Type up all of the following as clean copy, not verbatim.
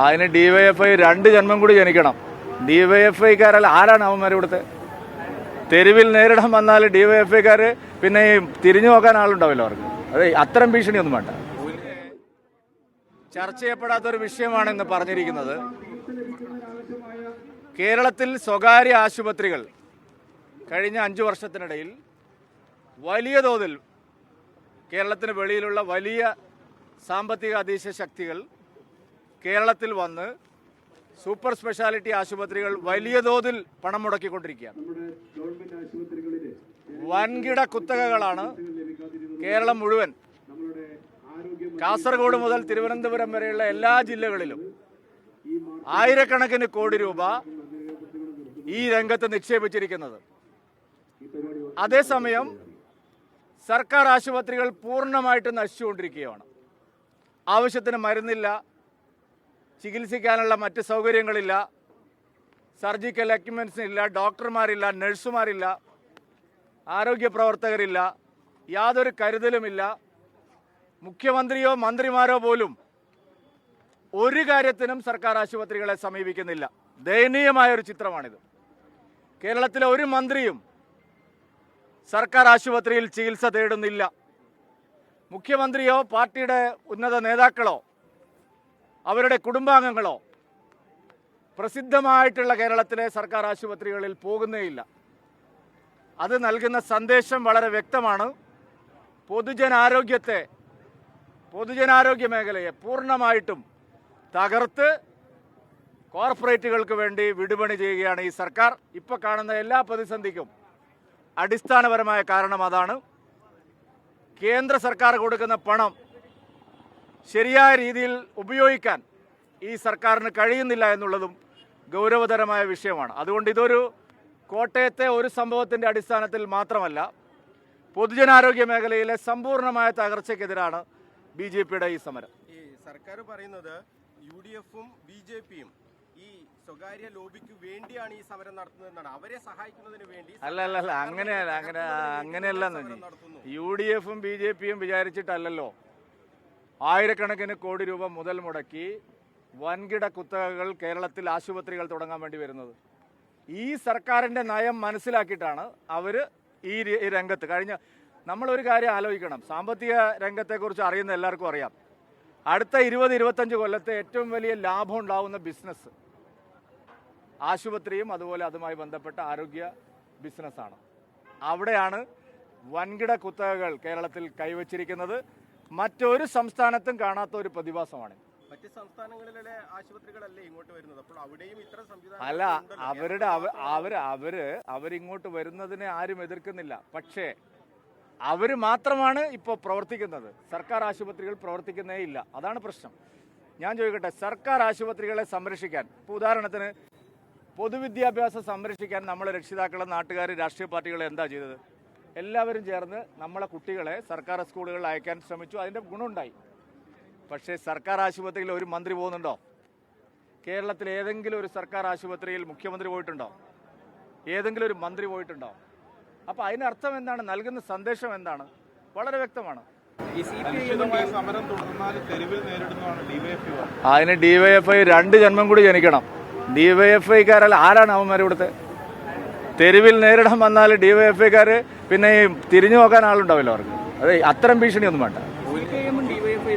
അതിന് ഡിവൈഎഫ്ഐ 2 ജന്മം കൂടി ജനിക്കണം. ഡിവൈഎഫ്ഐക്കാരല്ല, ആരാണ് അവന്മാർ ഇവിടുത്തെ? തെരുവിൽ നേരിടാൻ വന്നാൽ ഡിവൈഎഫ്ഐക്കാർ പിന്നെ തിരിഞ്ഞു നോക്കാൻ ആളുണ്ടാവില്ല അവർക്ക്. അതെ, അത്തരം ഭീഷണിയൊന്നും വേണ്ട. ചർച്ച ചെയ്യപ്പെടാത്തൊരു വിഷയമാണ് ഇന്ന് പറഞ്ഞിരിക്കുന്നത്. കേരളത്തിൽ സ്വകാര്യ ആശുപത്രികൾ കഴിഞ്ഞ 5 വർഷത്തിനിടയിൽ വലിയ തോതിൽ കേരളത്തിന് വെളിയിലുള്ള വലിയ സാമ്പത്തിക അധീശ ശക്തികൾ കേരളത്തിൽ വന്ന് സൂപ്പർ സ്പെഷ്യാലിറ്റി ആശുപത്രികൾ വലിയ തോതിൽ പണം മുടക്കിക്കൊണ്ടിരിക്കുകയാണ്. വൻകിട കുത്തകകളാണ് കേരളം മുഴുവൻ, കാസർഗോഡ് മുതൽ തിരുവനന്തപുരം വരെയുള്ള എല്ലാ ജില്ലകളിലും ആയിരക്കണക്കിന് കോടി രൂപ ഈ രംഗത്ത് നിക്ഷേപിച്ചിരിക്കുന്നത്. അതേസമയം സർക്കാർ ആശുപത്രികൾ പൂർണ്ണമായിട്ട് നശിച്ചുകൊണ്ടിരിക്കുകയാണ്. ആവശ്യത്തിന് മരുന്നില്ല, ചികിത്സിക്കാനുള്ള മറ്റ് സൗകര്യങ്ങളില്ല, സർജിക്കൽ എക്യുപ്മെൻറ്റ്സ് ഇല്ല, ഡോക്ടർമാരില്ല, നഴ്സുമാരില്ല, ആരോഗ്യ പ്രവർത്തകരില്ല, യാതൊരു കരുതലുമില്ല. മുഖ്യമന്ത്രിയോ മന്ത്രിമാരോ പോലും ഒരു കാര്യത്തിനും സർക്കാർ ആശുപത്രികളെ സമീപിക്കുന്നില്ല. ദയനീയമായൊരു ചിത്രമാണിത്. കേരളത്തിലെ ഒരു മന്ത്രിയും സർക്കാർ ആശുപത്രിയിൽ ചികിത്സ തേടുന്നില്ല. മുഖ്യമന്ത്രിയോ പാർട്ടിയുടെ ഉന്നത നേതാക്കളോ അവരുടെ കുടുംബാംഗങ്ങളോ പ്രസിദ്ധമായിട്ടുള്ള കേരളത്തിലെ സർക്കാർ ആശുപത്രികളിൽ പോകുന്നേയില്ല. അത് നൽകുന്ന സന്ദേശം വളരെ വ്യക്തമാണ്. പൊതുജനാരോഗ്യ മേഖലയെ പൂർണ്ണമായിട്ടും തകർത്ത് കോർപ്പറേറ്റുകൾക്ക് വേണ്ടി വിടുപണി ചെയ്യുകയാണ് ഈ സർക്കാർ. ഇപ്പോൾ കാണുന്ന എല്ലാ പ്രതിസന്ധിക്കും അടിസ്ഥാനപരമായ കാരണം അതാണ്. കേന്ദ്ര സർക്കാർ കൊടുക്കുന്ന പണം ശരിയായ രീതിയിൽ ഉപയോഗിക്കാൻ ഈ സർക്കാരിന് കഴിയുന്നില്ല എന്നുള്ളതും ഗൗരവതരമായ വിഷയമാണ്. അതുകൊണ്ട് ഇതൊരു കോട്ടയത്തെ ഒരു സംഭവത്തിൻ്റെ അടിസ്ഥാനത്തിൽ മാത്രമല്ല, പൊതുജനാരോഗ്യ മേഖലയിലെ സമ്പൂർണ്ണമായ തകർച്ചയ്ക്കെതിരാണ് BJPയുടെ ഈ സമരം. ഈ സർക്കാർ പറയുന്നത് UDFും BJPയും ഈ സ്വകാര്യ ലോബിക്ക് വേണ്ടിയാണ് ഈ സമരം നടത്തുന്നതെന്നാണ്, അവരെ സഹായിക്കുന്നതിന് വേണ്ടി. അല്ല, അങ്ങനെയല്ല. UDFും BJPയും വിചാരിച്ചിട്ടല്ലല്ലോ ആയിരക്കണക്കിന് കോടി രൂപ മുതൽ മുടക്കി വൻകിട കുത്തകകൾ കേരളത്തിൽ ആശുപത്രികൾ തുടങ്ങാൻ വേണ്ടി വരുന്നത്. ഈ സർക്കാരിൻ്റെ നയം മനസ്സിലാക്കിയിട്ടാണ് അവർ ഈ രംഗത്ത് നമ്മളൊരു കാര്യം ആലോചിക്കണം. സാമ്പത്തിക രംഗത്തെക്കുറിച്ച് അറിയുന്ന എല്ലാവർക്കും അറിയാം. അടുത്ത 20-25 കൊല്ലത്തെ ഏറ്റവും വലിയ ലാഭം ഉണ്ടാവുന്ന ബിസിനസ് ആശുപത്രിയും അതുപോലെ അതുമായി ബന്ധപ്പെട്ട ആരോഗ്യ ബിസിനസ്സാണ്. അവിടെയാണ് വൻകിട കുത്തകകൾ കേരളത്തിൽ കൈവച്ചിരിക്കുന്നത്. മറ്റൊരു സംസ്ഥാനത്തും കാണാത്ത ഒരു പ്രതിഭാസമാണ്. മറ്റ് സംസ്ഥാനങ്ങളിലെ ആശുപത്രികളല്ലേ ഇങ്ങോട്ട് വരുന്നത്, അപ്പോൾ അവിടെയും ഇത്തരം സംവിധാനം അല്ല. അവരിങ്ങോട്ട് വരുന്നതിനെ ആരും എതിർക്കുന്നില്ല. പക്ഷേ അവർ മാത്രമാണ് ഇപ്പോൾ പ്രവർത്തിക്കുന്നത്. സർക്കാർ ആശുപത്രികൾ പ്രവർത്തിക്കുന്നേ ഇല്ല. അതാണ് പ്രശ്നം. ഞാൻ ചോദിക്കട്ടെ, സർക്കാർ ആശുപത്രികളെ സംരക്ഷിക്കാൻ, ഇപ്പോൾ ഉദാഹരണത്തിന് പൊതുവിദ്യാഭ്യാസം സംരക്ഷിക്കാൻ നമ്മളെ രക്ഷിതാക്കളും നാട്ടുകാർ രാഷ്ട്രീയ പാർട്ടികൾ എന്താ ചെയ്തത്? എല്ലാവരും ചേർന്ന് നമ്മളെ കുട്ടികളെ സർക്കാർ സ്കൂളുകളിൽ അയക്കാൻ ശ്രമിച്ചു. അതിൻ്റെ ഗുണമുണ്ടായി. പക്ഷേ സർക്കാർ ആശുപത്രിയിൽ ഒരു മന്ത്രി പോകുന്നുണ്ടോ? കേരളത്തിൽ ഏതെങ്കിലും ഒരു സർക്കാർ ആശുപത്രിയിൽ മുഖ്യമന്ത്രി പോയിട്ടുണ്ടോ? ഏതെങ്കിലും ഒരു മന്ത്രി പോയിട്ടുണ്ടോ? അപ്പോൾ അതിനർത്ഥം എന്താണ്? നൽകുന്ന സന്ദേശം എന്താണ്? വളരെ വ്യക്തമാണ്. അതിന് ഡിവൈഎഫ്ഐ 2 ജന്മം കൂടി ജനിക്കണം. ഡിവൈഎഫ്ഐക്കാരല്ല, ആരാണ് അവന്മാർ ഇവിടുത്തെ? തെരുവിൽ നേരിടാൻ വന്നാൽ ഡിവൈഎഫ്ഐക്കാർ പിന്നെ തിരിഞ്ഞു നോക്കാൻ ആളുണ്ടാവില്ല അവർക്ക്. അതെ, അത്തരം ഭീഷണിയൊന്നും വേണ്ട.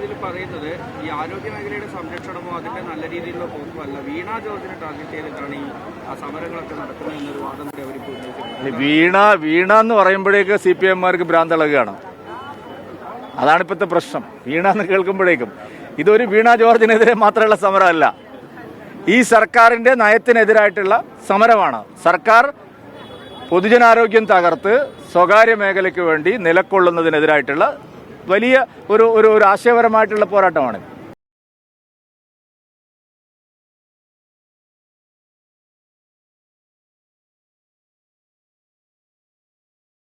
ഇതിൽ പറയുന്നത് ഈ ആരോഗ്യ മേഖലയുടെ സംരക്ഷണമോ അതിന്റെ നല്ല രീതിയിലുള്ള പോക്കോ അല്ല, വീണ ജോർജിനെ ടാർഗറ്റ് ചെയ്തിട്ടാണ് ഈ സമരങ്ങളൊക്കെ നടക്കുന്നത് എന്നൊരു വാദം വീണ എന്ന് പറയുമ്പോഴേക്ക് CPM-മാർക്ക് ഭ്രാന്തളകുകയാണ്. അതാണ് ഇപ്പോഴത്തെ പ്രശ്നം. വീണ എന്ന് കേൾക്കുമ്പോഴേക്കും ഇതൊരു വീണ ജോർജിനെതിരെ മാത്രമുള്ള സമരമല്ല, ഈ സർക്കാരിൻ്റെ നയത്തിനെതിരായിട്ടുള്ള സമരമാണ്. സർക്കാർ പൊതുജനാരോഗ്യം തകർത്ത് സ്വകാര്യ മേഖലയ്ക്ക് വേണ്ടി നിലകൊള്ളുന്നതിനെതിരായിട്ടുള്ള വലിയ ഒരു ആശയപരമായിട്ടുള്ള പോരാട്ടമാണ്.